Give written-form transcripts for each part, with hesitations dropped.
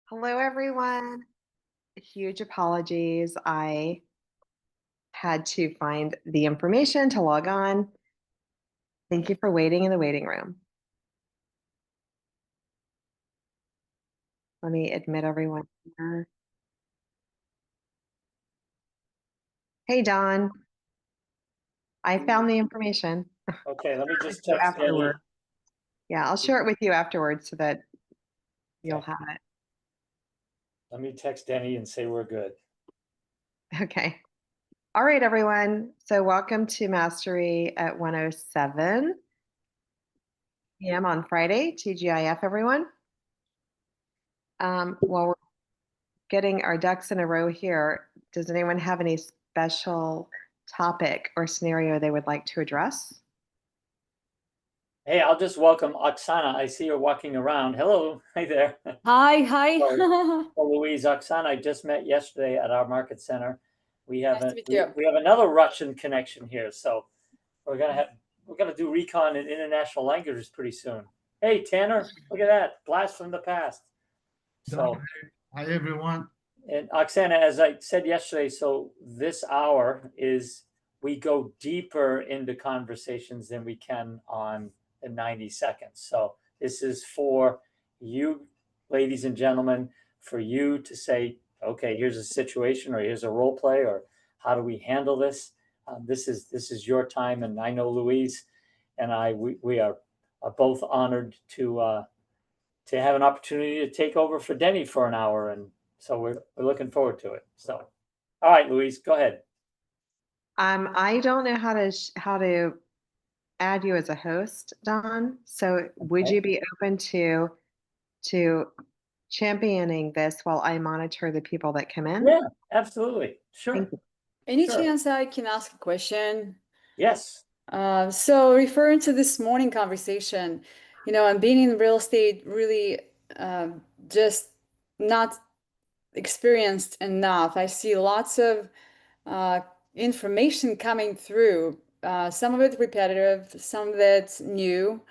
Hello, everyone. Huge apologies. I had to find the information to log on. Thank you for waiting in the waiting room. Let me admit everyone here. Hey, Don. I found the information. Okay, let me just You text Denny. afterward. Yeah, I'll share it with you afterwards so that you'll Okay. have it. Let me text Denny and say we're good. Okay. All right, everyone. So welcome to Mastery at 107 p.m. on Friday, TGIF, everyone. While we're getting our ducks in a row here, does anyone have any special topic or scenario they would like to address? Hey, I'll just welcome Oksana. I see her walking around. Hello. Hi there. Hi. So, Louise, Oksana, I just met yesterday at our market center. We have Nice to meet you. we have another Russian connection here. So we're gonna do recon in international languages pretty soon. Hey, Tanner, look at that. Blast from the past. So Hi, everyone. And Oksana, as I said yesterday, so this hour is we go deeper into conversations than we can on the 90 seconds. So this is for you, ladies and gentlemen, for you to say, okay, here's a situation, or here's a role play, or how do we handle this? This is your time, and I know Louise and we are both honored to have an opportunity to take over for Denny for an hour, and so we're looking forward to it. So, all right, Louise, go ahead. I don't know how to add you as a host, Don. So would Okay. you be open to championing this while I monitor the people that come in? Yeah, absolutely. Sure. Thank you. Any Sure. chance I can ask a question? Yes. So referring to this morning conversation, I'm being in real estate really just not experienced enough. I see lots of uh, information coming through, some of it repetitive, some of it new.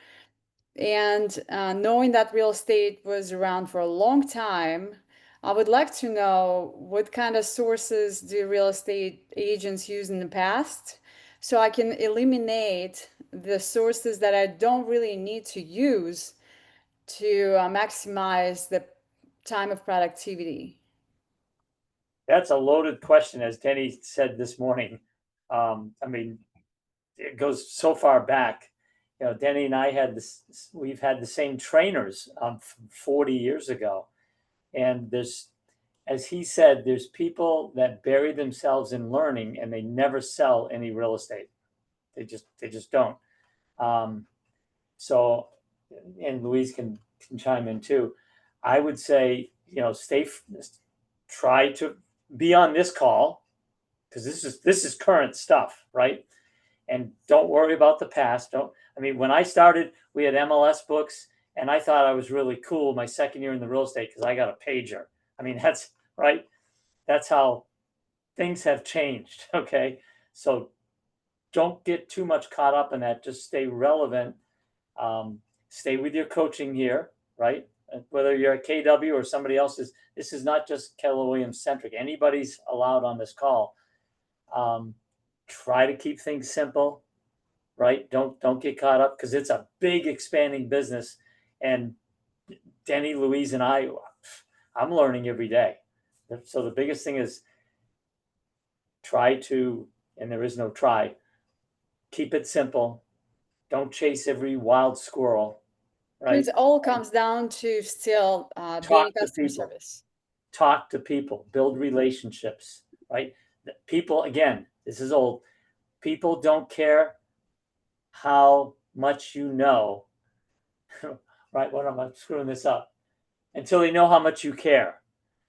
And knowing that real estate was around for a long time, I would like to know what kind of sources do real estate agents use in the past so I can eliminate the sources that I don't really need to use to maximize the time of productivity. That's a loaded question, as Denny said this morning. I mean, it goes so far back. You know, Denny and I had this. We've had the same trainers 40 years ago, and there's, as he said, there's people that bury themselves in learning and they never sell any real estate. They just don't. Um, so, and Louise can chime in too. I would say, try to be on this call, because this is current stuff, right? And don't worry about the past. Don't. I mean, when I started, we had MLS books, and I thought I was really cool my second year in the real estate because I got a pager. I mean, that's right. That's how things have changed. Okay, so don't get too much caught up in that. Just stay relevant. Stay with your coaching here, right? Whether you're at KW or somebody else's, this is not just Keller Williams centric. Anybody's allowed on this call. Try to keep things simple, right? Don't get caught up, because it's a big expanding business. And Denny, Louise, and I'm learning every day. So the biggest thing is try to, and there is no try, keep it simple. Don't chase every wild squirrel, right? It all comes down to still being Talk to customer people. service. Talk to people, build relationships, right? People, again, this is old. People don't care how much you know, right? What am I screwing this up? Until they know how much you care.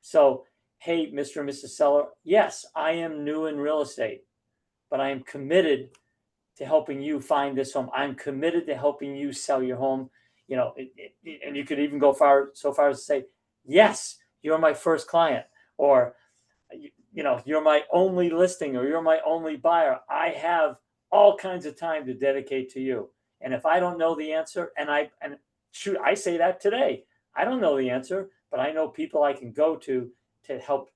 So, hey, Mr. and Mrs. Seller, yes, I am new in real estate, but I am committed to helping you find this home. I'm committed to helping you sell your home. You know, and you could even go so far as to say, yes, you're my first client, or you're my only listing, or you're my only buyer. I have all kinds of time to dedicate to you. And if I don't know the answer, and shoot, I say that today, I don't know the answer, but I know people I can go to help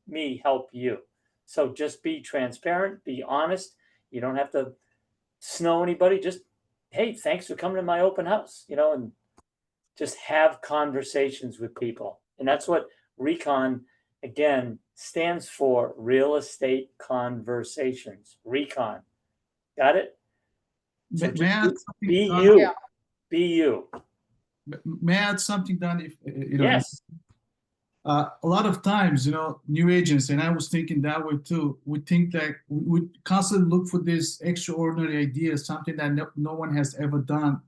me help you. So just be transparent, be honest. You don't have to snow anybody. Just, hey, thanks for coming to my open house, and just have conversations with people. And that's what Recon, again, stands for: real estate conversations. Recon. Got it? So May I add just something, be Don? you. Yeah. Be you. May I add something, Don? If you know, Yes. a lot of times, new agents, and I was thinking that way too. We think that we constantly look for this extraordinary idea, something that no one has ever done.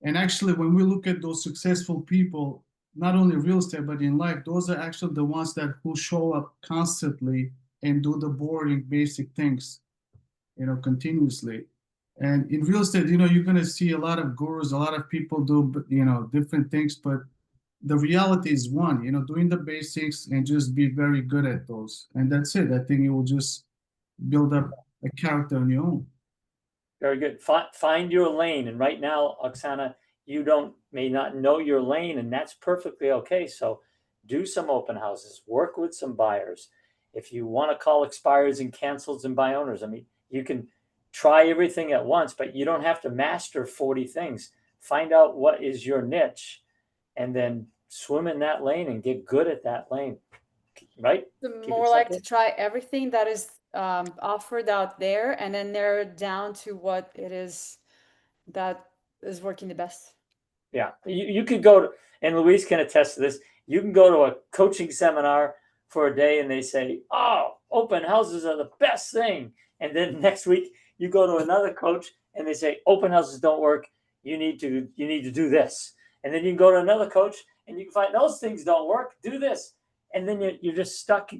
And actually, when we look at those successful people, not only real estate but in life, those are actually the ones who show up constantly and do the boring, basic things, continuously. And in real estate, you're going to see a lot of gurus, a lot of people do, different things, but the reality is one, doing the basics and just be very good at those. And that's it. I think it will just build up a character on your own. Very good. Find your lane. And right now, Oksana, you may not know your lane, and that's perfectly okay. So do some open houses, work with some buyers. If you want to call expires and cancels and buy owners, I mean, you can try everything at once, but you don't have to master 40 things. Find out what is your niche and then swim in that lane and get good at that lane. Right? More like to try everything that is offered out there and then narrow it down to what it is that is working the best. Yeah, you could go to, and Louise can attest to this, you can go to a coaching seminar for a day and they say, oh, open houses are the best thing. And then next week you go to another coach and they say, open houses don't work. You need to do this. And then you can go to another coach and you can find those things don't work. Do this. And then you're just stuck,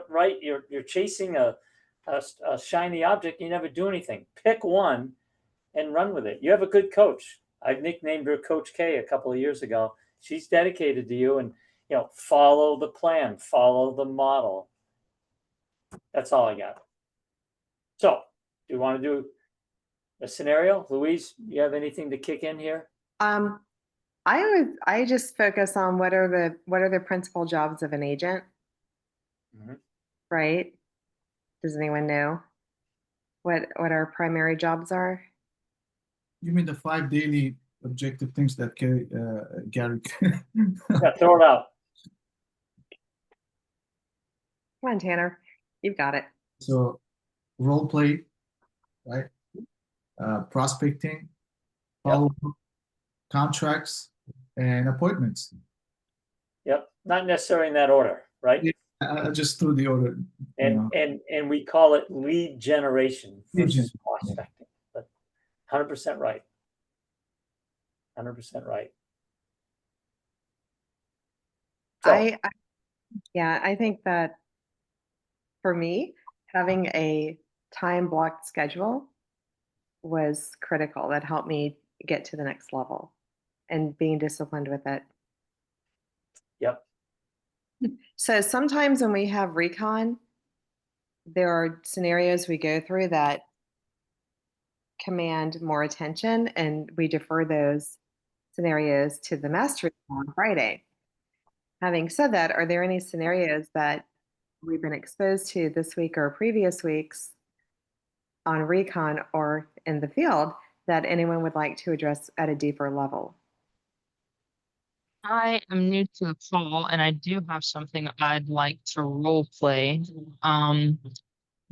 right? You're chasing a shiny object. You never do anything. Pick one and run with it. You have a good coach. I nicknamed her Coach K a couple of years ago. She's dedicated to you, and follow the plan, follow the model. That's all I got. So, do you want to do a scenario, Louise? You have anything to kick in here? I just focus on what are the principal jobs of an agent, right? Does anyone know what our primary jobs are? You mean the 5 daily objective things that Gary? Yeah, throw it out. Come on, Tanner, you've got it. So, role play, right? Prospecting, follow contracts, and appointments. Yep, not necessarily in that order, right? Yeah, I just threw the order. And we call it lead generation versus prospecting. But 100% right. 100% right. So, I think that for me, having a time blocked schedule was critical. That helped me get to the next level and being disciplined with it. yep. So sometimes when we have recon, there are scenarios we go through that command more attention, and we defer those scenarios to the mastery on Friday. Having said that, are there any scenarios that we've been exposed to this week or previous weeks on recon or in the field that anyone would like to address at a deeper level? I am new to the call and I do have something I'd like to role play. I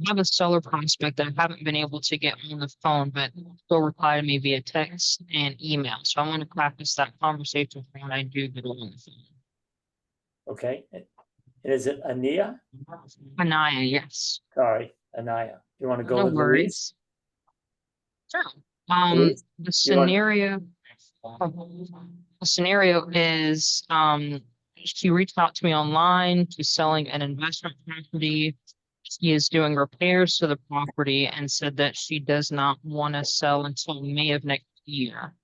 have a seller prospect that I haven't been able to get on the phone, but still reply to me via text and email. So I want to practice that conversation when I do get on the phone. Okay. Is it Ania? Anaya, yes. Sorry, Anaya. You want to go No with Louise? worries. Sure. Louise, The scenario is she reached out to me online. She's selling an investment property. She is doing repairs to the property and said that she does not want to sell until May of next year.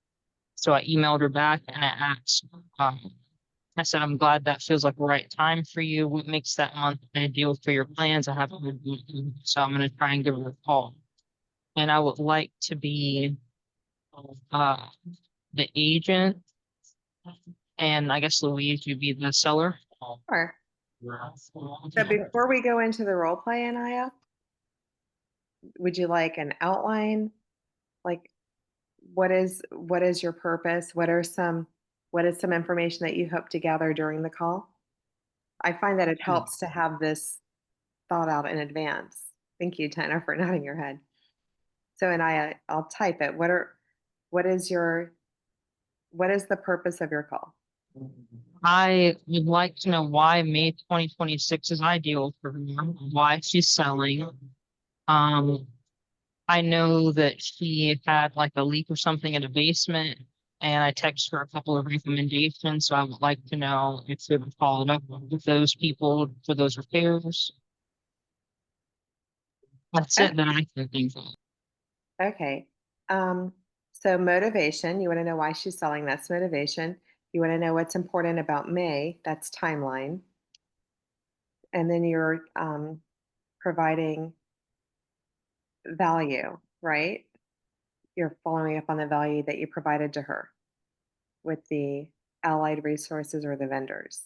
So I emailed her back and I asked, I said, I'm glad that feels like the right time for you. What makes that month ideal for your plans? I haven't heard anything, so I'm going to try and give her a call. And I would like to be the agent and I guess Louise, you'd be the seller. Sure. So before we go into the role play, Anaya, would you like an outline? Like, what is your purpose? What is some information that you hope to gather during the call? I find that it helps to have this thought out in advance. Thank you, Tanner, for nodding your head. So, Anaya, I'll type it. What is the purpose of your call? I would like to know why May 2026 is ideal for her, why she's selling. I know that she had like a leak or something in the basement, and I texted her a couple of recommendations. So I would like to know if they would follow up with those people for those repairs. That's it that I can think of. Okay. So motivation, you want to know why she's selling, that's motivation. You want to know what's important about May, that's timeline. And then you're providing value, right? You're following up on the value that you provided to her with the allied resources or the vendors.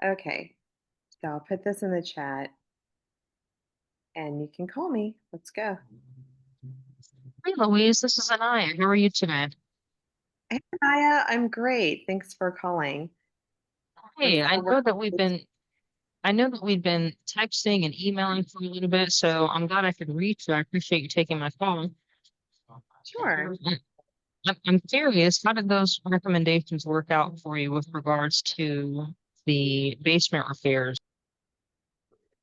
Okay, so I'll put this in the chat and you can call me. Let's go. Hey Louise, this is Anaya. How are you today? Hey, Maya, I'm great. Thanks for calling. Hey, I know that we've been texting and emailing for a little bit, so I'm glad I could reach you. I appreciate you taking my call. Sure. I'm curious, how did those recommendations work out for you with regards to the basement repairs?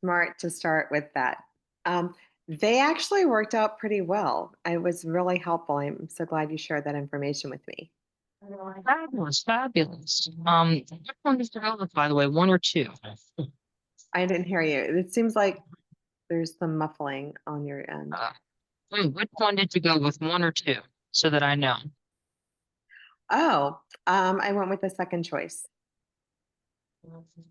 Smart to start with that. They actually worked out pretty well. It was really helpful. I'm so glad you shared that information with me. Fabulous, fabulous. Which one is developed, by the way, one or two? I didn't hear you. It seems like there's some muffling on your end. Which one did you go with, one or two, so that I know? I went with the second choice.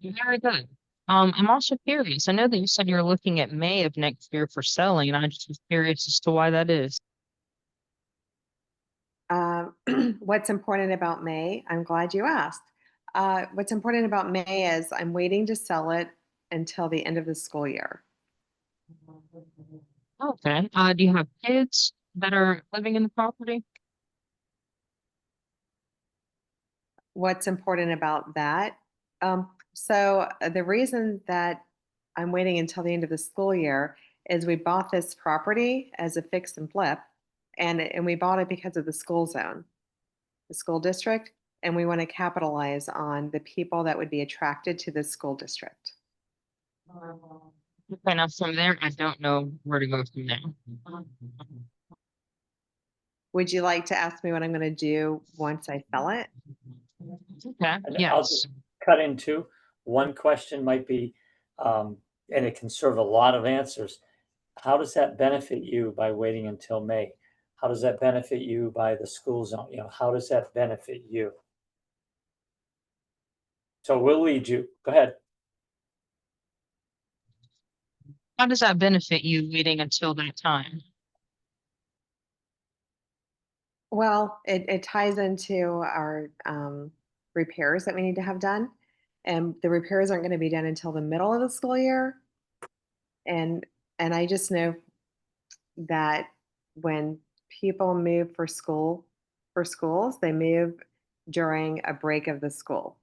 Very good. I'm also curious. I know that you said you're looking at May of next year for selling, and I just was curious as to why that is. What's important about May? I'm glad you asked. What's important about May is I'm waiting to sell it until the end of the school year. Okay. Do you have kids that are living in the property? What's important about that? The reason that I'm waiting until the end of the school year is we bought this property as a fix and flip, and we bought it because of the school zone, the school district, and we want to capitalize on the people that would be attracted to this school district. Okay, now from there, I don't know where to go from there. Would you like to ask me what I'm going to do once I sell it? Okay, And I'll yes. just cut in two. One question might be, and it can serve a lot of answers. How does that benefit you by waiting until May? How does that benefit you by the school zone? How does that benefit you? So we'll lead you. Go ahead. How does that benefit you waiting until that time? Well, it ties into our repairs that we need to have done. And the repairs aren't going to be done until the middle of the school year. And I just know that when people move for schools, they move during a break of the school,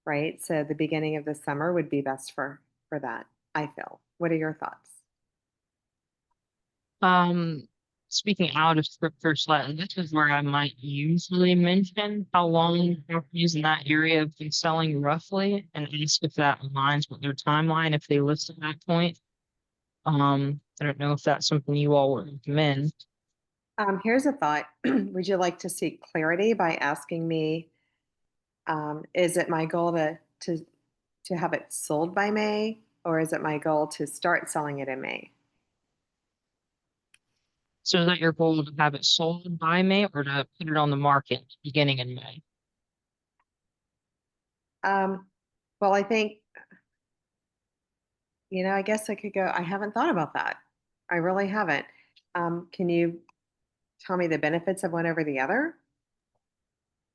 right? So the beginning of the summer would be best for that, I feel. What are your thoughts? Speaking out of scripture slightly, this is where I might usually mention how long properties in that area have been selling roughly, and ask if that aligns with their timeline if they list at that point. I don't know if that's something you all would recommend. Here's a thought. Would you like to seek clarity by asking me, is it my goal to have it sold by May, or is it my goal to start selling it in May? So is that your goal to have it sold by May or to put it on the market beginning in May? Well, I think, I guess I could go, I haven't thought about that. I really haven't. Can you tell me the benefits of one over the other?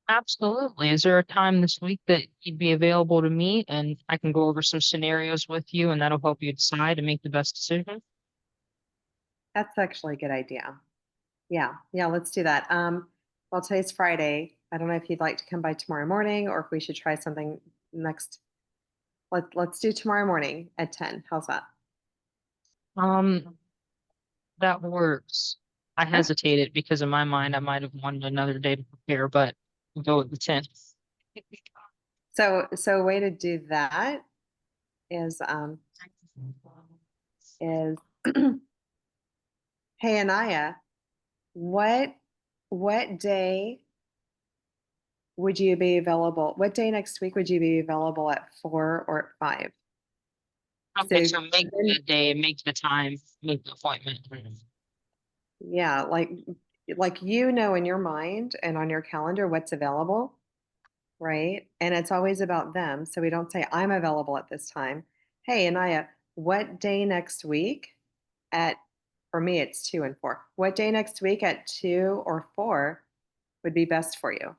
Absolutely. Is there a time this week that you'd be available to meet and I can go over some scenarios with you and that'll help you decide and make the best decision? That's actually a good idea. Yeah, yeah, let's do that. Well, today's Friday. I don't know if you'd like to come by tomorrow morning or if we should try something next. Let's do tomorrow morning at 10. How's that? Um, that works. I Okay. hesitated because in my mind I might have wanted another day to prepare, but we'll go with the 10th. So a way to do that is hey Anaya, what what day would you be available? What day next week would you be available at 4 or at 5? Okay, So so make the day, make the time, make the appointment. yeah, like you know in your mind and on your calendar what's available, right? And it's always about them. So we don't say I'm available at this time. Hey, Anaya, what day next week at for me it's 2 and 4. What day next week at 2 or 4 would be best for you?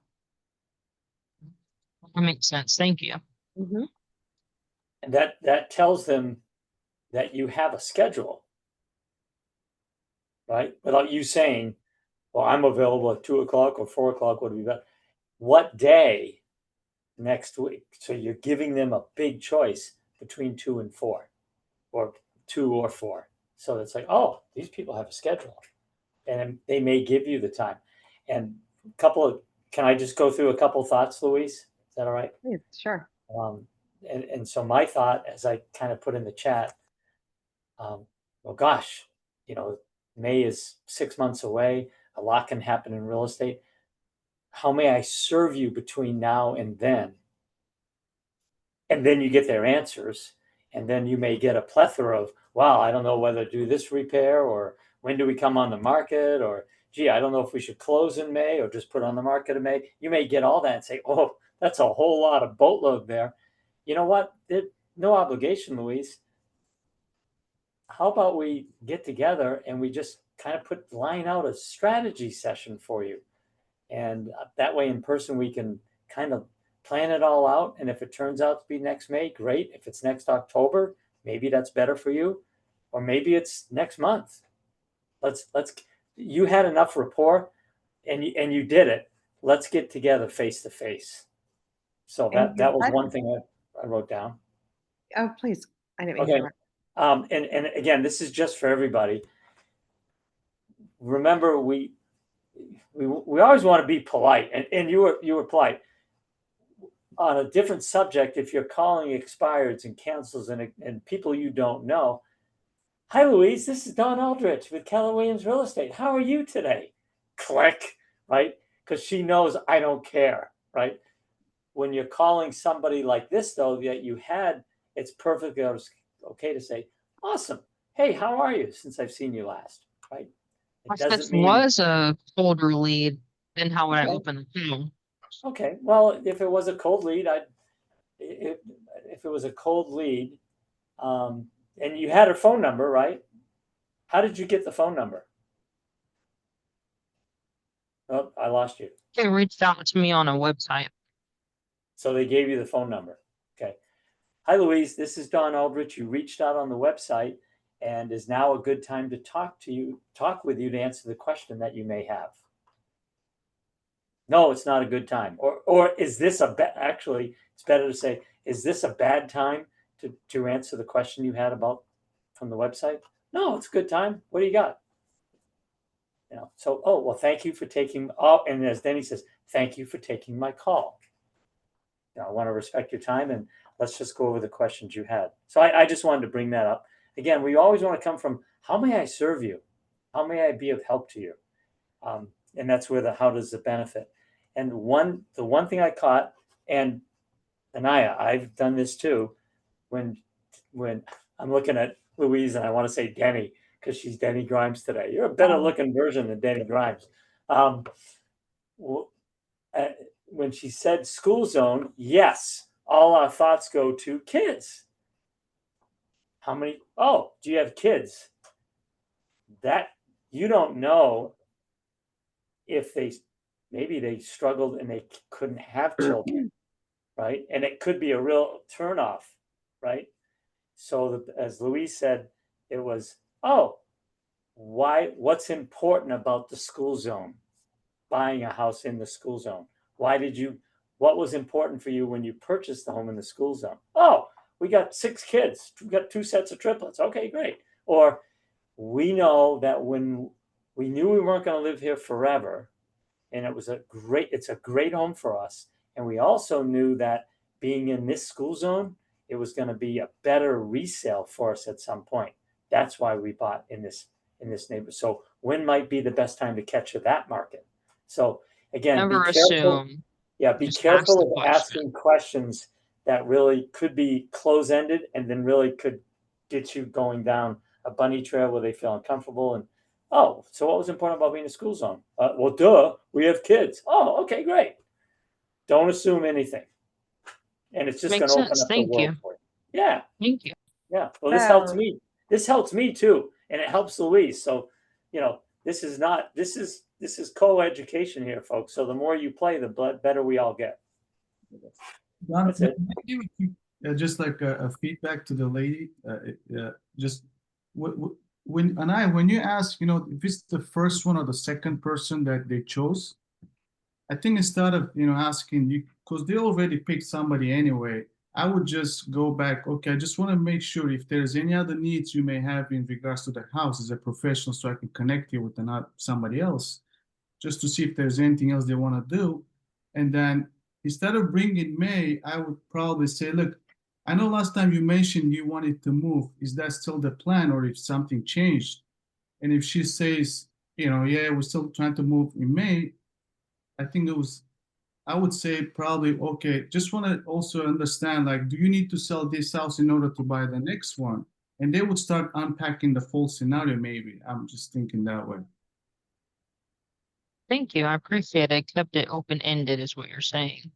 That makes sense. Thank you. Mm-hmm. And that tells them that you have a schedule, right? Without you saying, well, I'm available at 2 o'clock or 4 o'clock, would be better. What day next week? So you're giving them a big choice between 2 and 4 or 2 or 4. So it's like, oh, these people have a schedule and they may give you the time. And can I just go through a couple thoughts, Louise? Is that all right? Please, sure. And so my thought, as I kind of put in the chat, well, gosh, May is 6 months away. A lot can happen in real estate. How may I serve you between now and then? And then you get their answers. And then you may get a plethora of, wow, I don't know whether to do this repair or when do we come on the market or, gee, I don't know if we should close in May or just put on the market in May. You may get all that and say, oh, that's a whole lot of boatload there. You know what? No obligation, Louise. How about we get together and we just kind of line out a strategy session for you. And that way in person, we can kind of plan it all out. And if it turns out to be next May, great. If it's next October, maybe that's better for you. Or maybe it's next month. You had enough rapport and you did it. Let's get together face to face. So that was one thing I wrote down. Oh, please. I didn't mean to Okay. interrupt. And again, this is just for everybody. Remember, we always want to be polite, and you were polite. On a different subject, if you're calling expireds and cancels and people you don't know, hi Louise, this is Don Aldrich with Keller Williams Real Estate. How are you today? Click, right? Because she knows I don't care, right? When you're calling somebody like this, though, that you had, it's perfectly okay to say, awesome. Hey, how are you since I've seen you last, right? It If this doesn't mean, was a colder lead, then how would I Okay. open the phone? okay, well, if it was a cold lead, if it was a cold lead, and you had her phone number, right? How did you get the phone number? Oh, I lost you. They reached out to me on a website. So they gave you the phone number. Okay. Hi, Louise. This is Don Aldrich. You reached out on the website, and is now a good time to talk with you to answer the question that you may have. No, it's not a good time. Or is this actually, it's better to say, is this a bad time to answer the question you had about from the website? No, it's a good time. What do you got? So, oh, well, thank you for taking, and as Denny says, thank you for taking my call. I want to respect your time, and let's just go over the questions you had. So I just wanted to bring that up. Again, we always want to come from, how may I serve you? How may I be of help to you? And that's where the how does the benefit. And the one thing I caught, and Anaya, I've done this too, when I'm looking at Louise and I want to say Denny because she's Denny Grimes today. You're a better looking version than Denny Grimes. When she said school zone, yes, all our thoughts go to kids. How many? Oh, do you have kids? That you don't know if they maybe they struggled and they couldn't have children, right? And it could be a real turnoff, right? So as Louise said, it was, oh, what's important about the school zone, buying a house in the school zone? What was important for you when you purchased the home in the school zone? Oh, we got 6 kids, we got 2 sets of triplets. Okay, great. Or we know that when we knew we weren't going to live here forever, and it's a great home for us. And we also knew that being in this school zone, it was going to be a better resale for us at some point. That's why we bought in this neighborhood. So when might be the best time to capture that market? So again, Never be careful. assume. Yeah, be Just ask the careful of question. asking questions that really could be close-ended and then really could get you going down a bunny trail where they feel uncomfortable. And oh, so what was important about being in a school zone? Well, duh, we have kids. Oh, okay, great. Don't assume anything. And it's just going Makes to open sense. up the Thank world you. for you. Yeah, Thank you. yeah. Well, this helps So- me. This helps me too. And it helps Louise. So, this is co-education here, folks. So the more you play, the better we all get. Don, That's it. can I give just like a feedback to the lady, just when you ask, if it's the first one or the second person that they chose, I think instead of asking you, because they already picked somebody anyway, I would just go back. Okay, I just want to make sure if there's any other needs you may have in regards to the house as a professional, so I can connect you with somebody else, just to see if there's anything else they want to do. And then instead of bringing May, I would probably say, look, I know last time you mentioned you wanted to move. Is that still the plan, or if something changed? And if she says, yeah, we're still trying to move in May, I would say probably, okay, just want to also understand, like, do you need to sell this house in order to buy the next one? And they would start unpacking the full scenario, maybe. I'm just thinking that way. Thank you. I appreciate it. Kept it open-ended is what you're saying.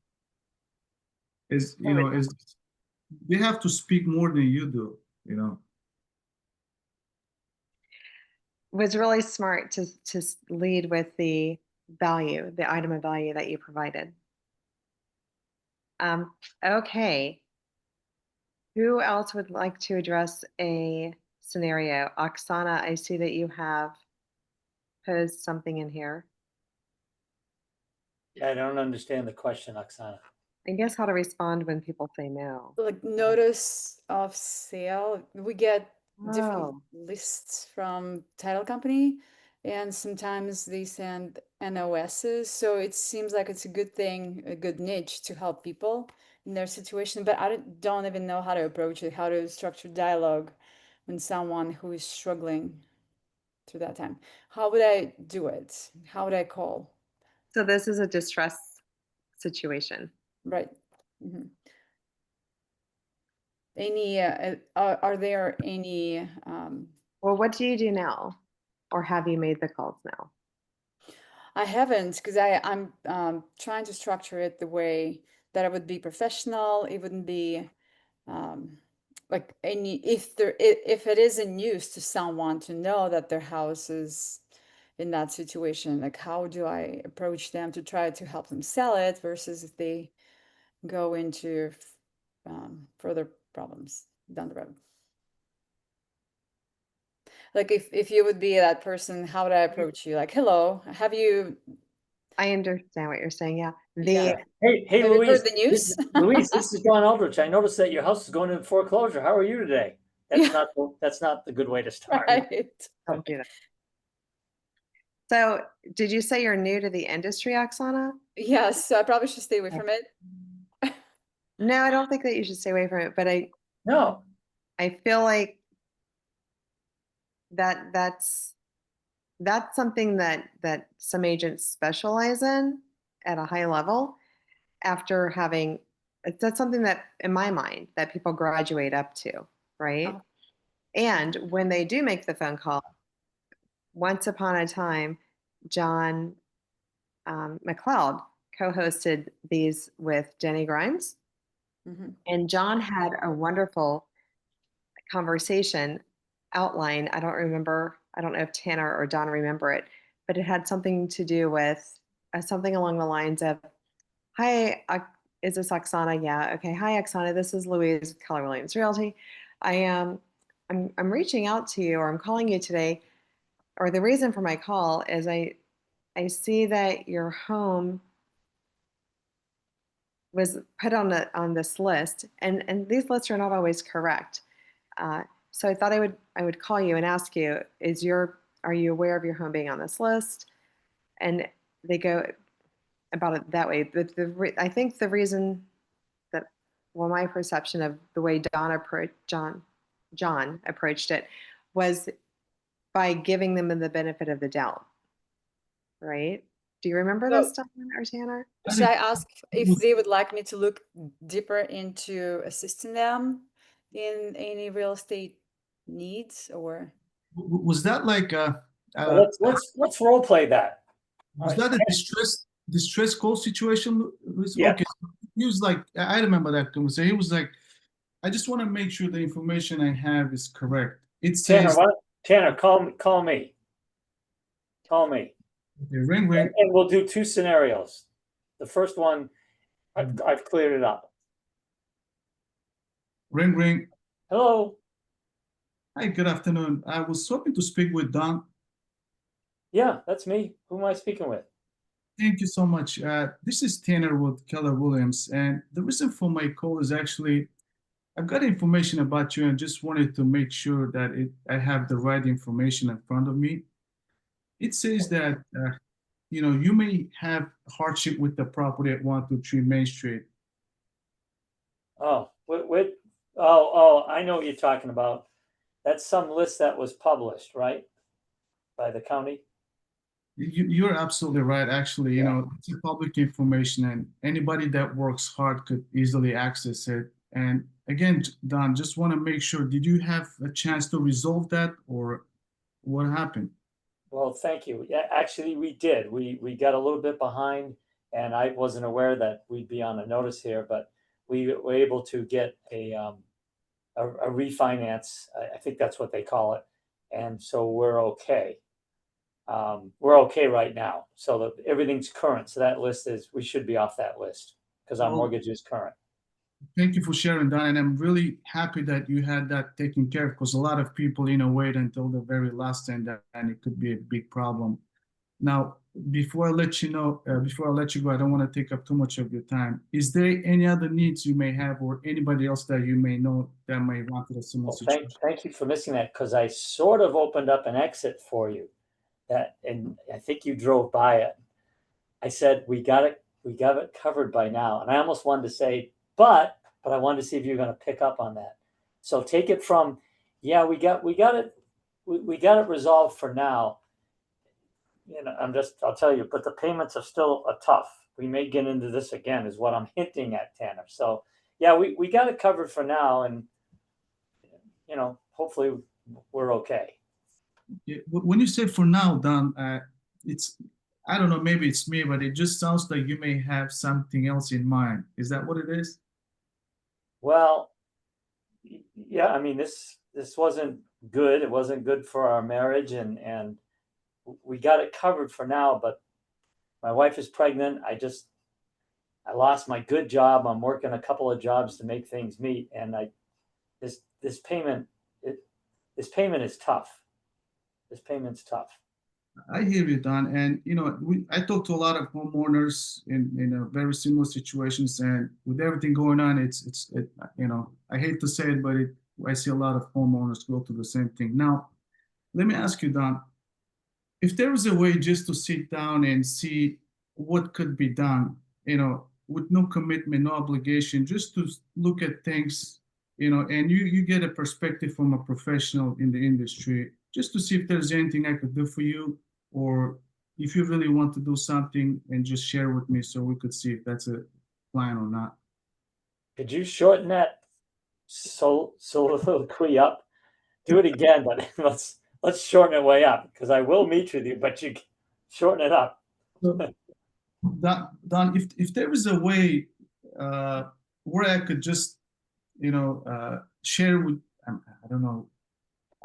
They have to speak more than you do, Was really smart to lead with the value, the item of value that you provided. Okay. Who else would like to address a scenario? Oksana, I see that you have posed something in here. Yeah, I don't understand the question, Oksana. I guess how to respond when people say no. Like notice of sale, we get different Oh. lists from title company, and sometimes they send NOSs. So it seems like it's a good thing, a good niche to help people in their situation. But I don't even know how to approach it, how to structure dialogue when someone who is struggling through that time. How would I do it? How would I call? So this is a distress situation. Right. Mhm. Any are there any Well, what do you do now? Or have you made the calls now? I haven't, because I'm trying to structure it the way that it would be professional. It wouldn't be like if it is in use to someone to know that their house is in that situation. Like, how do I approach them to try to help them sell it versus if they go into further problems down the road. Like if you would be that person, how would I approach you? Like, hello, have you? I understand what you're saying. Yeah. Yeah. Hey, Have you Louise. heard the news? Louise, this is John Eldridge. I noticed that your house is going into foreclosure. How are you today? That's Yeah. not the good way to start. Right. Don't do that. So did you say you're new to the industry, Oksana? Yes, so I probably should stay away from it. No, I don't think that you should stay away from it, but No. I feel like that's something that some agents specialize in at a high level after having that's something that in my mind that people graduate up to, right? Oh. And when they do make the phone call, once upon a time, John McLeod co-hosted these with Denny Grimes. Mm-hmm. And John had a wonderful conversation outline. I don't know if Tanner or Don remember it, but it had something to do with something along the lines of, "Hi, is this Oksana? Yeah. Okay. Hi, Oksana. This is Louise with Keller Williams Realty. I am. I'm reaching out to you, or I'm calling you today, or the reason for my call is I see that your home was put on this list, and these lists are not always correct. So I thought I would call you and ask you, are you aware of your home being on this list? And they go about it that way. But I think the reason that, well, my perception of the way John approached it was by giving them the benefit of the doubt, right? Do you remember So- this, Don or Tanner? Should I ask if they would like me to look deeper into assisting them in any real estate needs, or? Was that like Well, let's role play that. was that a distress call situation? Yeah. Okay. He was like, I remember that conversation. He was like, I just want to make sure the information I have is correct. It Tanner, says, Tanner, call me. Call me. okay, ring, ring. And we'll do two scenarios. The first one, I've cleared it up. Ring, ring. Hello. Hi, good afternoon. I was hoping to speak with Don. Yeah, that's me. Who am I speaking with? Thank you so much. This is Tanner with Keller Williams. And the reason for my call is actually, I've got information about you and just wanted to make sure that I have the right information in front of me. It says that, you may have hardship with the property at 123 Main Street. Oh, oh, I know what you're talking about. That's some list that was published, right? By the county. You're absolutely right. Actually, it's a public information and anybody that works hard could easily access it. And again, Don, just want to make sure, did you have a chance to resolve that or what happened? Well, thank you. Yeah, actually, we did. We got a little bit behind, and I wasn't aware that we'd be on a notice here, but we were able to get a refinance. I think that's what they call it, and so we're okay. We're okay right now. So everything's current. So that list we should be off that list because our mortgage is current. Thank you for sharing, Don. And I'm really happy that you had that taken care of because a lot of people, wait until the very last end and it could be a big problem. Now, before I let you go, I don't want to take up too much of your time. Is there any other needs you may have or anybody else that you may know that may want a similar situation? Thank you for missing that because I sort of opened up an exit for you. And I think you drove by it. I said we got it covered by now, and I almost wanted to say, but I wanted to see if you're going to pick up on that. So take it from, yeah, we got it resolved for now. I'll tell you, but the payments are still tough. We may get into this again, is what I'm hinting at, Tanner. So yeah, we got it covered for now, and hopefully we're okay. Yeah, when you say for now, Don, I don't know, maybe it's me, but it just sounds like you may have something else in mind. Is that what it is? Well, yeah, I mean, this wasn't good. It wasn't good for our marriage, and we got it covered for now, but my wife is pregnant. I lost my good job. I'm working a couple of jobs to make things meet, and this payment is tough. This payment's tough. I hear you, Don. And I talk to a lot of homeowners in very similar situations, and with everything going on, I hate to say it, but I see a lot of homeowners go through the same thing. Now, let me ask you, Don, if there was a way just to sit down and see what could be done, with no commitment, no obligation, just to look at things, and you get a perspective from a professional in the industry, just to see if there's anything I could do for you, or if you really want to do something and just share with me so we could see if that's a plan or not. Could you shorten that soliloquy up? Do it again, but let's shorten it way up because I will meet with you, but you shorten it up. So, Don, if there is a way where I could just, share with, I don't know.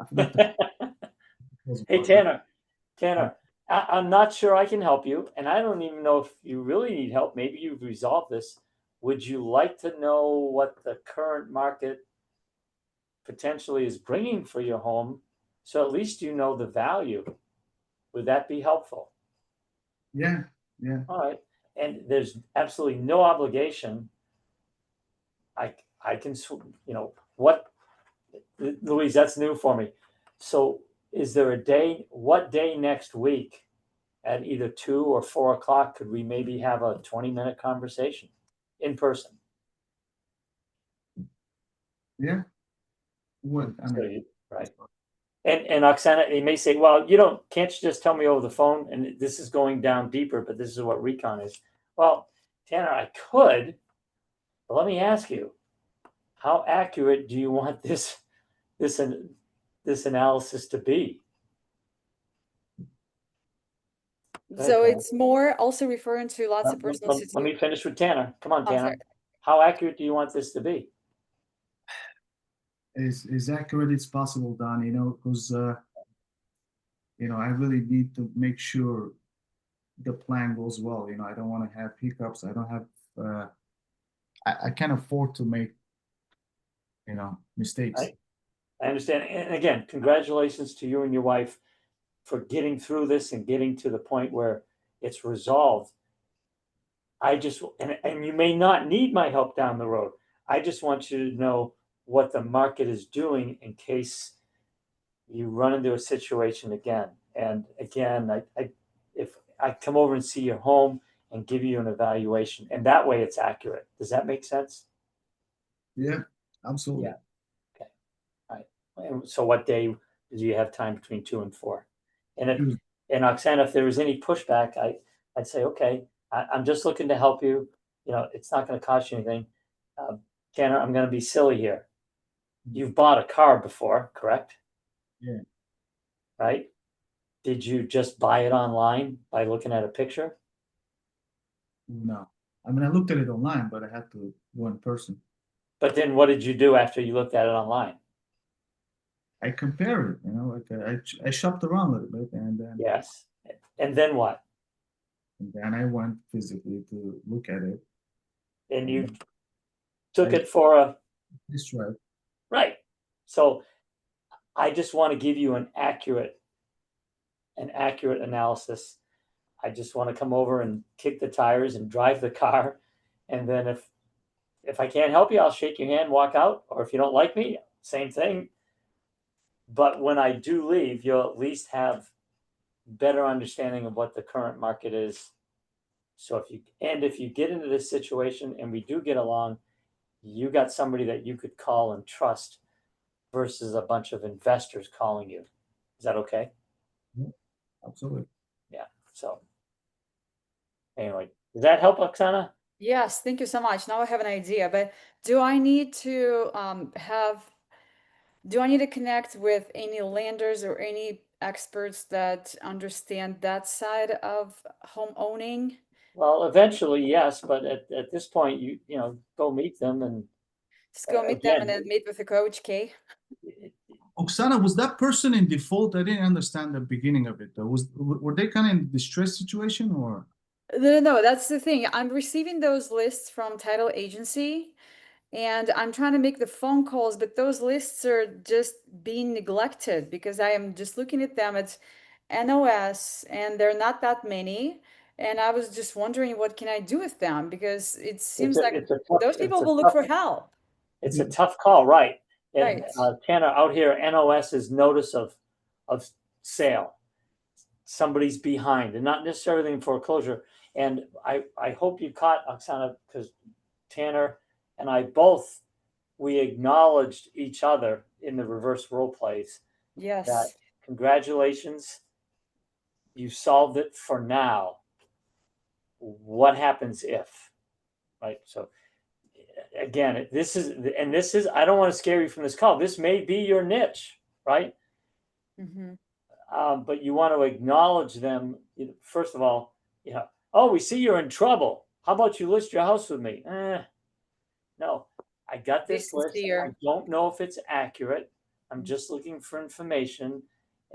I forgot Hey, Tanner, I'm not sure I can help you, and I don't even know if you really need help. Maybe you've resolved this. Would you like to know what the current market potentially is bringing for your home? So at least you know the value. Would that be helpful? Yeah, yeah. All right. And there's absolutely no obligation. I can, what, Louise, that's new for me. So is there a day, what day next week at either 2 or 4 o'clock could we maybe have a 20-minute conversation in person? Yeah. What I So mean, right. And Oksana, they may say, well, can't you just tell me over the phone? And this is going down deeper, but this is what recon is. Well, Tanner, I could, but let me ask you, how accurate do you want this analysis to be? So it's more also referring to lots of personal Let situations. me finish with Tanner. Come on, I'm Tanner. sorry. How accurate do you want this to be? as accurate as possible, Don. Because I really need to make sure the plan goes well. I don't want to have hiccups. I don't have. I can't afford to make mistakes. I understand. And again, congratulations to you and your wife for getting through this and getting to the point where it's resolved. I just, and you may not need my help down the road. I just want you to know what the market is doing in case you run into a situation again. And again, if I come over and see your home and give you an evaluation, and that way it's accurate. Does that make sense? Yeah, absolutely. Yeah. Okay. All right. And so what day do you have time between 2 and 4? And Oksana, if there was any pushback, I'd say, okay, I'm just looking to help you. It's not going to cost you anything. Tanner, I'm going to be silly here. You've bought a car before, correct? Yeah. Right? Did you just buy it online by looking at a picture? No. I mean, I looked at it online, but I had to go in person. But then what did you do after you looked at it online? I compared it, I shopped around a little bit, and then Yes. And then what? I went physically to look at it. And you took it for a That's right. right. So I just want to give you an accurate analysis. I just want to come over and kick the tires and drive the car. And then if I can't help you, I'll shake your hand, walk out. Or if you don't like me, same thing. But when I do leave, you'll at least have better understanding of what the current market is. So if you get into this situation and we do get along, you got somebody that you could call and trust versus a bunch of investors calling you. Is that okay? Yeah, absolutely. Yeah. So anyway, does that help, Oksana? Yes, thank you so much. Now I have an idea, but do I need to do I need to connect with any lenders or any experts that understand that side of home owning? Well, eventually, yes, but at this point, you go meet them and Just go meet them and again, then meet with the coach, Kay. Oksana, was that person in default? I didn't understand the beginning of it though. Were they kind of in distress situation or? No, that's the thing. I'm receiving those lists from title agency and I'm trying to make the phone calls, but those lists are just being neglected because I am just looking at them. It's NOS and they're not that many. And I was just wondering what can I do with them because it seems like those people will look for help. It's a tough call, right? And Right. Tanner, out here, NOS is notice of sale. Somebody's behind, and not necessarily in foreclosure. And I hope you caught, Oksana, because Tanner and I both, we acknowledged each other in the reverse role plays. That Yes. congratulations, you solved it for now. What happens if, right? So again, this is, I don't want to scare you from this call. This may be your niche, right? Mm-hmm. But you want to acknowledge them. First of all, oh, we see you're in trouble. How about you list your house with me? No, I got this list. I don't know if it's accurate. I'm just looking for information,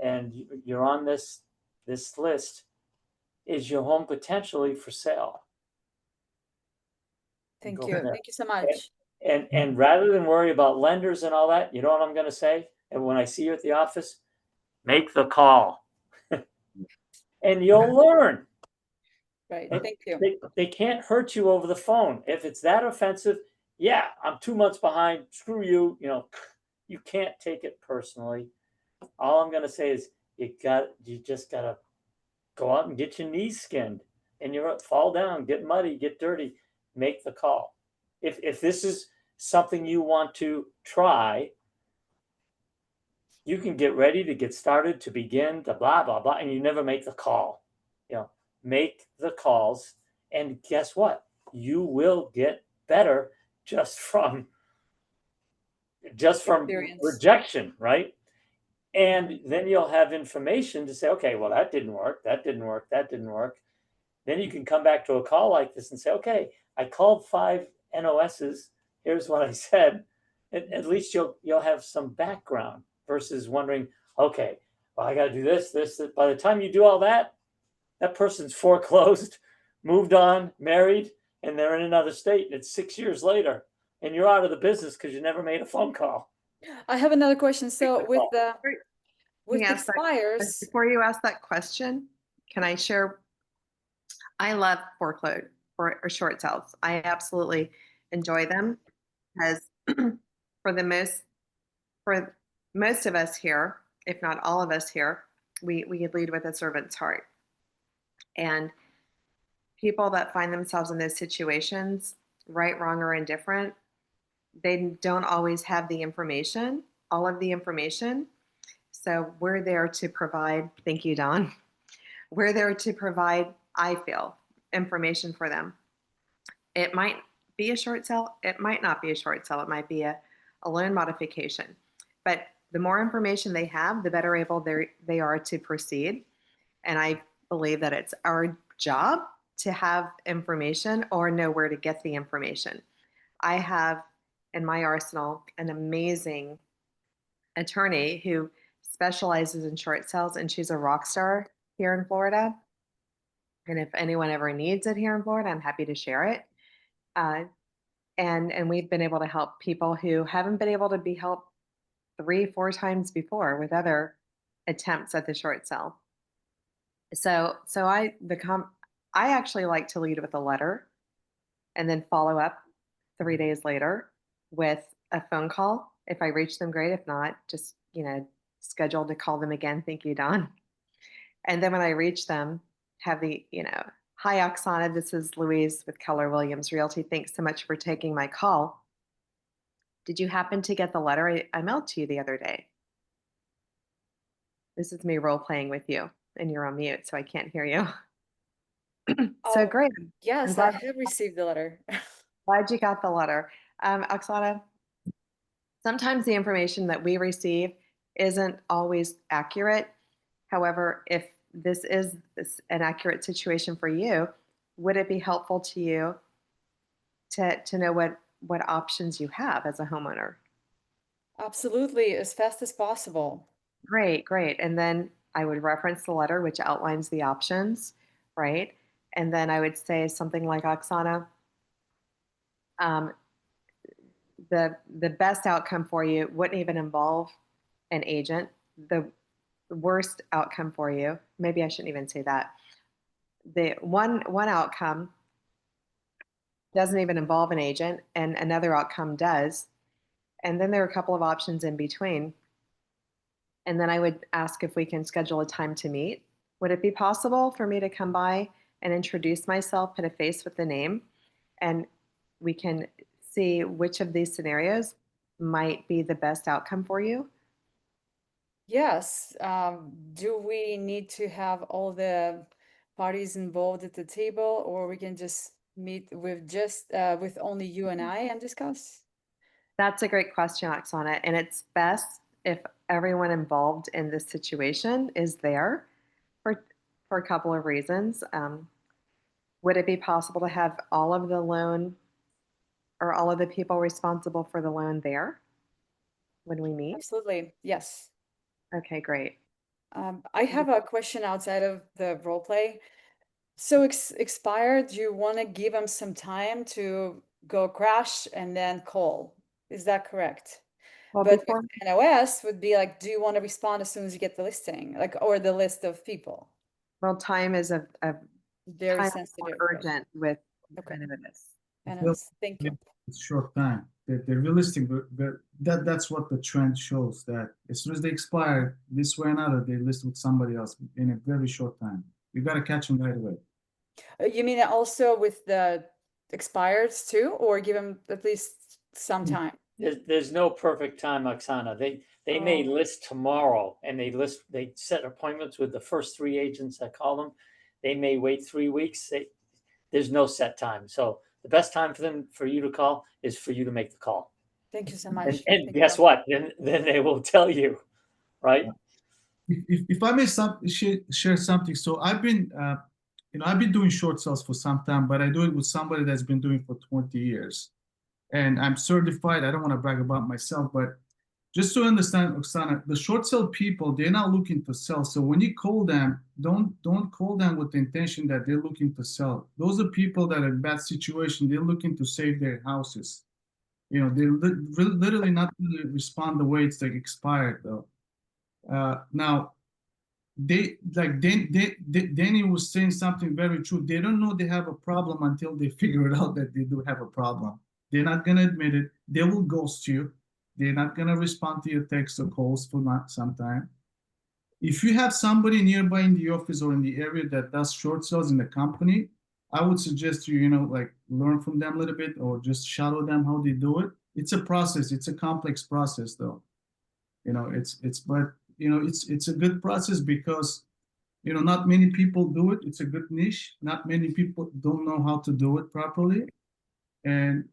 and you're on this this list, is your home potentially for sale? Thank Go you. from there. Thank you so much. And rather than worry about lenders and all that, you know what I'm going to say? And when I see you at the office, make the call. And you'll learn. Right. And Thank you. they can't hurt you over the phone. If it's that offensive, yeah, I'm 2 months behind. Screw you. You know, you can't take it personally. All I'm going to say is you just got to go out and get your knees skinned, and you're fall down, get muddy, get dirty, make the call. If this is something you want to try, you can get ready to get started, to begin, to blah blah blah, and you never make the call. You know, make the calls, and guess what? You will get better just from Experience. rejection, right? And then you'll have information to say, okay, well, that didn't work, that didn't work, that didn't work. Then you can come back to a call like this and say, okay, I called 5 NOSs. Here's what I said. At least you'll have some background versus wondering, okay, well, I got to do this. By the time you do all that, that person's foreclosed, moved on, married, and they're in another state. And it's 6 years later, and you're out of the business because you never made a phone call. I have another question. So with the Can I ask that- expires, Before you ask that question, can I share? I love foreclosure or short sales. I absolutely enjoy them because for most of us here, if not all of us here, we lead with a servant's heart. And people that find themselves in those situations, right, wrong, or indifferent, they don't always have the information, all of the information. So we're there to provide, thank you, Don. We're there to provide, I feel, information for them. It might be a short sale. It might not be a short sale. It might be a loan modification. But the more information they have, the better able they are to proceed. And I believe that it's our job to have information or know where to get the information. I have in my arsenal an amazing attorney who specializes in short sales, and she's a rock star here in Florida. And if anyone ever needs it here in Florida, I'm happy to share it. And we've been able to help people who haven't been able to be helped 3-4 times before with other attempts at the short sale. So I actually like to lead with a letter and then follow up 3 days later with a phone call. If I reach them, great. If not, just, schedule to call them again. Thank you, Don. And then when I reach them, have the, hi, Oksana, this is Louise with Keller Williams Realty. Thanks so much for taking my call. Did you happen to get the letter I mailed to you the other day? This is me role playing with you, and you're on mute, so I can't hear you. So Oh, great. yes, I have received the letter. Glad you got the letter. Oksana, sometimes the information that we receive isn't always accurate. However, if this is an accurate situation for you, would it be helpful to you to know what options you have as a homeowner? Absolutely, as fast as possible. Great. And then I would reference the letter, which outlines the options, right? And then I would say something like, Oksana, the best outcome for you wouldn't even involve an agent. The worst outcome for you, maybe I shouldn't even say that. The one outcome doesn't even involve an agent, and another outcome does. And then there are a couple of options in between. And then I would ask if we can schedule a time to meet. Would it be possible for me to come by and introduce myself, put a face with the name, and we can see which of these scenarios might be the best outcome for you? Yes. Do we need to have all the parties involved at the table, or we can just meet with with only you and I and discuss? That's a great question, Oksana. And it's best if everyone involved in this situation is there for a couple of reasons. Would it be possible to have all of the loan or all of the people responsible for the loan there when we meet? Absolutely. Yes. Okay, great. I have a question outside of the role play. So expired, you want to give them some time to go crash and then call. Is that correct? Well, But before, with NOS would be like, do you want to respond as soon as you get the listing, like, or the list of people? well, time is a Very time is more sensitive. urgent with Okay. kind of this. NOS. Thank you. It's short time. They're realistic, but that's what the trend shows, that as soon as they expire, this way or another, they list with somebody else in a very short time. You got to catch them right away. You mean also with the expireds too, or give them at least some time? There's no perfect time, Oksana. They may Oh. list tomorrow and they set appointments with the first 3 agents that call them. They may wait 3 weeks. There's no set time. So the best time for you to call is for you to make the call. Thank you so much. And Thank guess you. what? Then they will tell you, right? If I may share something, so I've been I've been doing short sales for some time, but I do it with somebody that's been doing it for 20 years, and I'm certified. I don't want to brag about myself, but just to understand, Oksana, the short sale people, they're not looking to sell. So when you call them, don't call them with the intention that they're looking to sell. Those are people that are in bad situation. They're looking to save their houses. They're literally not going to respond the way it's like expired though. Now, Denny was saying something very true. They don't know they have a problem until they figure it out that they do have a problem. They're not going to admit it. They will ghost you. They're not going to respond to your texts or calls for some time. If you have somebody nearby in the office or in the area that does short sales in the company, I would suggest you, like learn from them a little bit or just shadow them how they do it. It's a process. It's a complex process though. It's a good process because, not many people do it. It's a good niche. Not many people don't know how to do it properly. And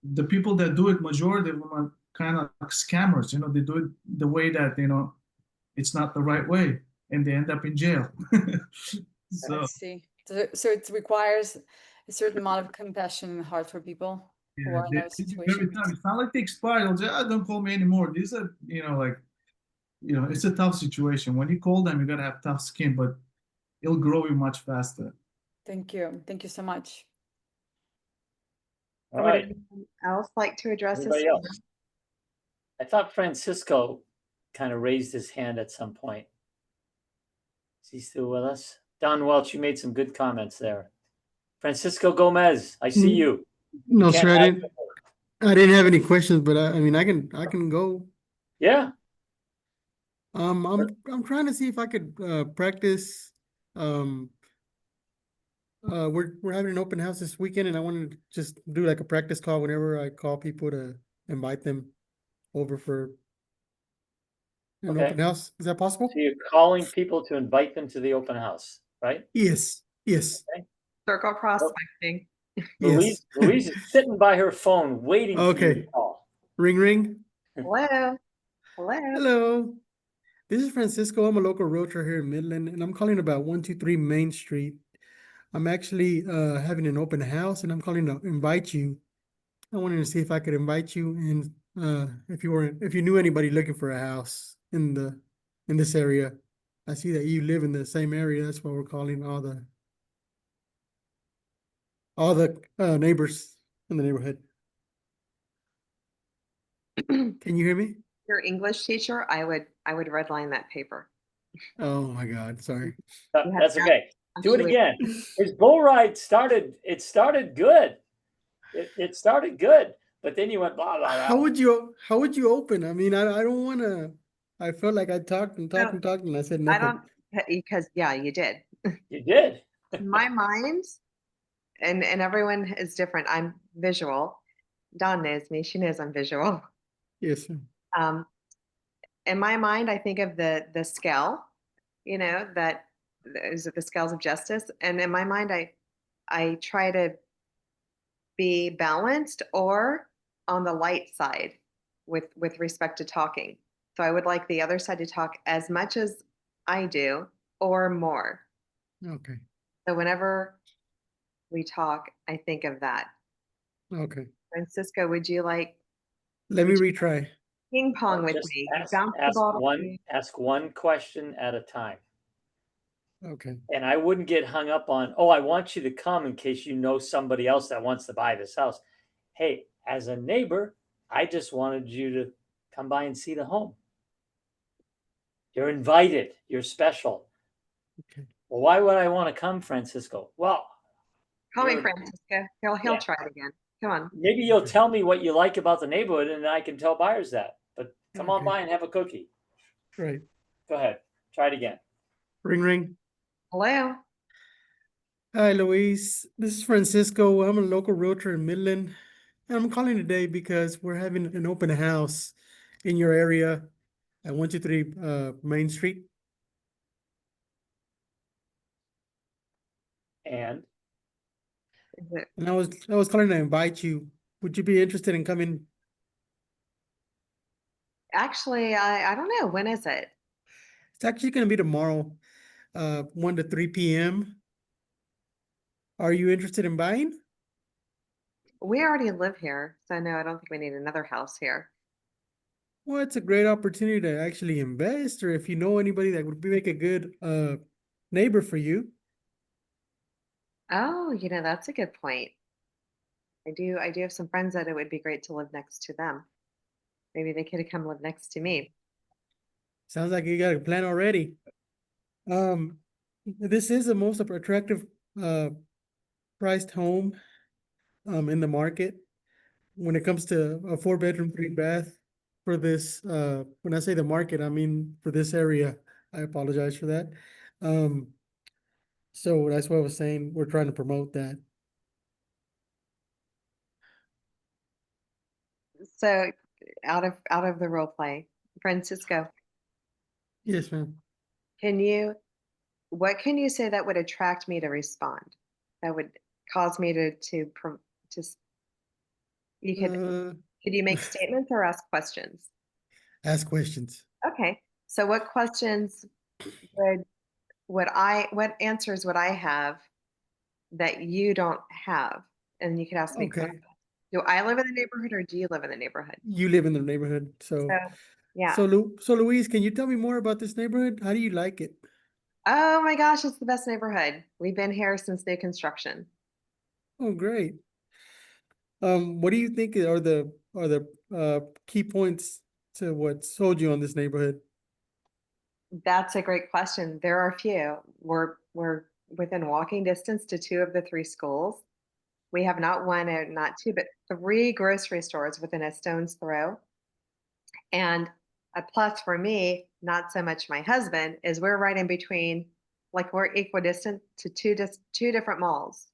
the people that do it, majority of them are kind of like scammers. They do it the way that, it's not the right way and they end up in jail. So I see. So it requires a certain amount of compassion and heart for people who yeah, are in those very situations. tough. It's not like they expire. They'll say, don't call me anymore. These are, it's a tough situation. When you call them, you got to have tough skin, but it'll grow you much faster. Thank you. Thank you so much. All Would right. anyone else like to address this? Anybody else? I thought Francisco kind of raised his hand at some point. Is he still with us? Don Welch, you made some good comments there. Francisco Gomez, I see you. No, You can't sir, hide. I didn't have any questions, but I mean, I can go. Yeah. I'm trying to see if I could practice. We're having an open house this weekend, and I wanted to just do like a practice call whenever I call people to invite them over for an Okay. open house. Is that possible? So you're calling people to invite them to the open house, right? Yes. Circle prospecting. Yes. Louise is sitting by her phone waiting for you to Okay. call. Ring, ring. Hello. Hello. Hello. This is Francisco. I'm a local realtor here in Midland, and I'm calling about 123 Main Street. I'm actually having an open house, and I'm calling to invite you. I wanted to see if I could invite you, and if you knew anybody looking for a house in this area. I see that you live in the same area. That's why we're calling all the neighbors in the neighborhood. Can you hear me? Your English teacher, I would redline that paper. Oh my God, sorry. That's okay. Do it again. His bull ride started. It started good. It started good, but then you went blah blah blah. How would you open? I mean, I don't want to. I felt like I talked and I said I nothing. don't, because yeah, you did. You did. In my mind, and everyone is different. I'm visual. Dawn knows me. She knows I'm visual. Yes, sir. In my mind, I think of the scale, that is it the scales of justice. And in my mind, I try to be balanced or on the light side with respect to talking. So I would like the other side to talk as much as I do or more. Okay. So whenever we talk, I think of that. Okay. Francisco, would you like? Let me retry. ping pong with Just me. ask, Bounce the ask ball to one, me. ask one question at a time. Okay. And I wouldn't get hung up on, oh, I want you to come in case you know somebody else that wants to buy this house. Hey, as a neighbor, I just wanted you to come by and see the home. You're invited. You're special. Okay. Well, why would I want to come, Francisco? Well, Call me you're- Francisco. He'll Yeah. try it again. Come on. maybe you'll tell me what you like about the neighborhood and I can tell buyers that. But come on Okay. by and have a cookie. Right. Go ahead. Try it again. Ring ring. Hello. Hi, Luis. This is Francisco. I'm a local realtor in Midland. And I'm calling today because we're having an open house in your area at 123 Main Street. And Is it And I was calling to invite you. Would you be interested in coming? actually, I don't know. When is it? It's actually going to be tomorrow, 1 to 3 p.m. Are you interested in buying? We already live here, so no, I don't think we need another house here. Well, it's a great opportunity to actually invest, or if you know anybody that would make a good neighbor for you. Oh, that's a good point. I do have some friends that it would be great to live next to them. Maybe they could come live next to me. Sounds like you got a plan already. This is the most attractive priced home in the market when it comes to a 4-bedroom, 3-bath for this. When I say the market, I mean for this area. I apologize for that. So that's what I was saying. We're trying to promote that. So out of the role play, Francisco, Yes, ma'am. what can you say that would attract me to respond? That would cause me to you could you make statements or ask questions? Ask questions. Okay. So what questions what answers would I have that you don't have? And you could ask me questions. Okay. Do I live in the neighborhood or do you live in the neighborhood? You live in the neighborhood, so So, yeah. so Louise, can you tell me more about this neighborhood? How do you like it? Oh my gosh, it's the best neighborhood. We've been here since new construction. Oh, great. What do you think are the key points to what sold you on this neighborhood? That's a great question. There are a few. We're within walking distance to 2 of the 3 schools. We have not 1 or not 2, but 3 grocery stores within a stone's throw. And a plus for me, not so much my husband, is we're right in between, like we're equidistant to 2 different malls.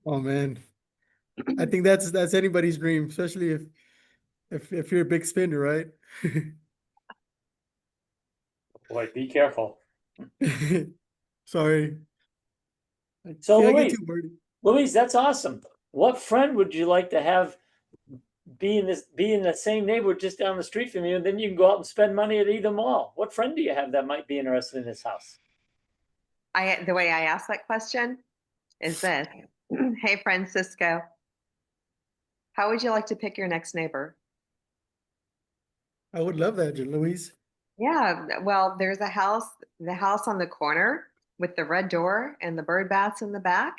Oh man, I think that's anybody's dream, especially if you're a big spender, right? boy, be careful. Sorry. So See, I get Louise, too wordy. Louise, that's awesome. What friend would you like to have be in the same neighborhood just down the street from you, and then you can go out and spend money at either mall? What friend do you have that might be interested in this house? The way I ask that question is this. Hey, Francisco, how would you like to pick your next neighbor? I would love that, Louise. Yeah, well, there's the house on the corner with the red door and the bird baths in the back.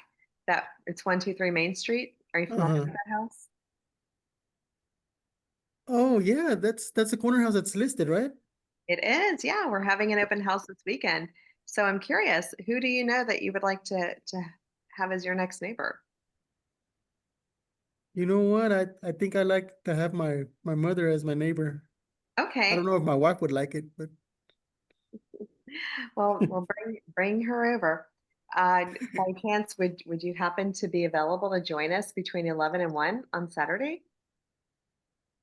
That it's 123 Main Street. Are you familiar with that house? Oh yeah, that's the corner house that's listed, right? It is. Yeah, we're having an open house this weekend. So I'm curious, who do you know that you would like to have as your next neighbor? You know what? I think I like to have my mother as my neighbor. I Okay. don't know if my wife would like it, but Well, bring her over. By chance, would you happen to be available to join us between 11 and 1 on Saturday?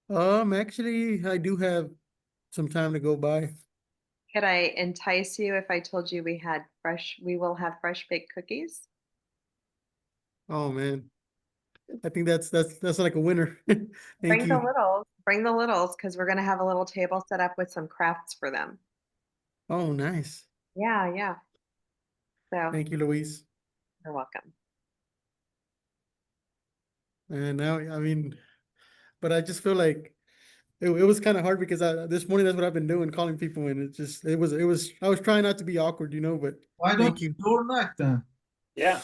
actually I do have some time to go by. Could I entice you if I told you we will have fresh baked cookies? Oh man. I think that's like a winner. Thank Bring the you. littles, because we're gonna have a little table set up with some crafts for them. Oh, nice. Yeah, yeah. So Thank you, Louise. you're welcome. And now, I mean, but I just feel like it was kind of hard because this morning that's what I've been doing, calling people, and it was I was trying not to be awkward, but Why thank don't you. you door knock then? Yeah.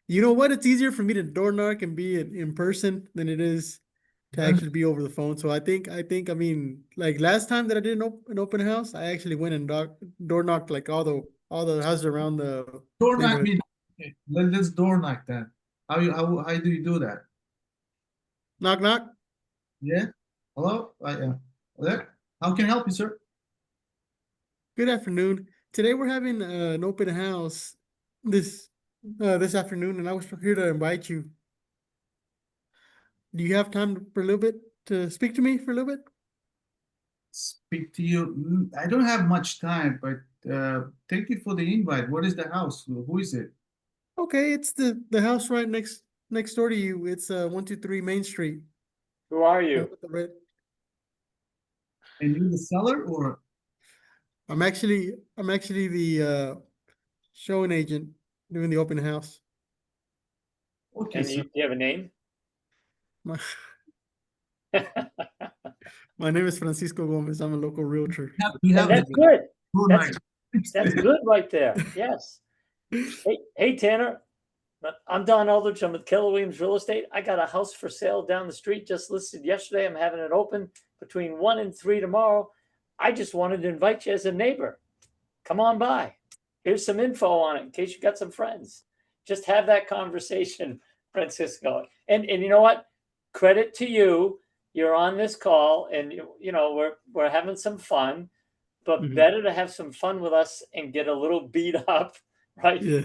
You know what? It's easier for me to door knock and be in person than it is to Yeah. actually be over the phone. So I mean, like last time that I did an open house, I actually went and door knocked like all the houses around the Door knock neighborhood. means, okay, let's door knock then. How do you do that? Knock knock. Yeah? Hello? There? How can I help you, sir? Good afternoon. Today we're having an open house this afternoon, and I was here to invite you. Do you have time for a little bit to speak to me for a little bit? Speak to you. I don't have much time, but thank you for the invite. What is the house? Who is it? Okay, it's the house right next door to you. It's 123 Main Street. Who are you? With the red. And you the seller or? I'm actually the showing agent doing the open house. Okay, And sir. you have a name? My my name is Francisco Gomez. I'm a local realtor. We have That's the good. door That's knock. That's good right there. Yes. Hey, Tanner. I'm Don Eldridge. I'm with Keller Williams Real Estate. I got a house for sale down the street, just listed yesterday. I'm having it open between 1 and 3 tomorrow. I just wanted to invite you as a neighbor. Come on by. Here's some info on it in case you got some friends. Just have that conversation, Francisco. And you know what? Credit to you. You're on this call, and we're having some fun. But better to have some fun with us and get a little beat up, right? Yeah.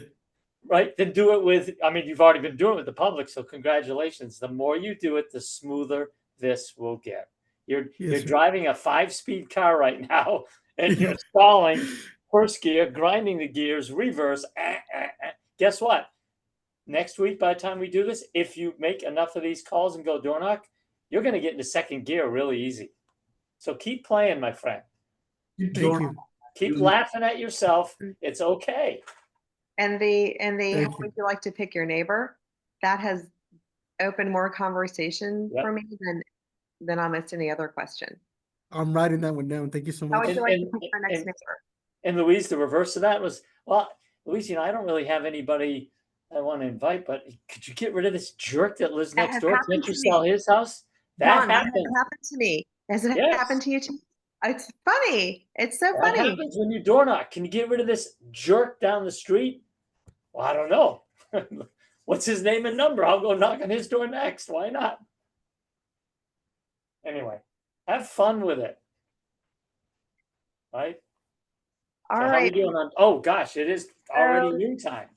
Right, then do it with, I mean, you've already been doing it with the public, so congratulations. The more you do it, the smoother this will get. You're Yes, sir. driving a 5-speed car right now, and you're stalling first gear, grinding the gears, reverse. Guess what? Next week, by the time we do this, if you make enough of these calls and go door knock, you're going to get into second gear really easy. So keep playing, my friend. Keep Thank door you. knock. Keep laughing at yourself. It's okay. And the Thank how you. would you like to pick your neighbor? That has opened more conversation Yep. for me than almost any other question. I'm writing that one down. Thank you so How much. would you like to And- pick my next and- neighbor? And Louise, the reverse of that was, well, Louise, I don't really have anybody I want to invite, but could you get rid of this jerk that lives That next has door? happened Can't you to sell me. his house? That Don, that happens. has happened to me. Has it Yes. happened to you too? It's funny. It's so That funny. happens when you door knock. Can you get rid of this jerk down the street? Well, I don't know. What's his name and number? I'll go knock on his door next. Why not? Anyway, have fun with it. Right? All So how are we right. doing on? Oh gosh, it is already noontime.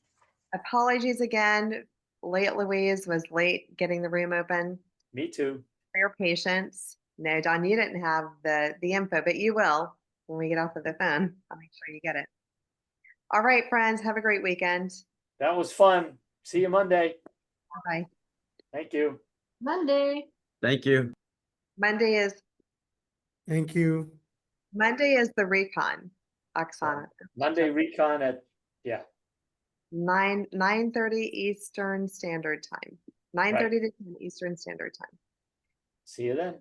Apologies again. Late Louise was late getting the room open. Me too. For your patience. No, Don, you didn't have the info, but you will when we get off of the phone. I'll make sure you get it. All right, friends, have a great weekend. That was fun. See you Monday. Bye. Thank you. Monday. Thank you. Monday is Thank you. the recon, Oksana. Monday recon at 9:30 Eastern Standard Time. 9:30 to 10 Eastern Standard Time. See you then.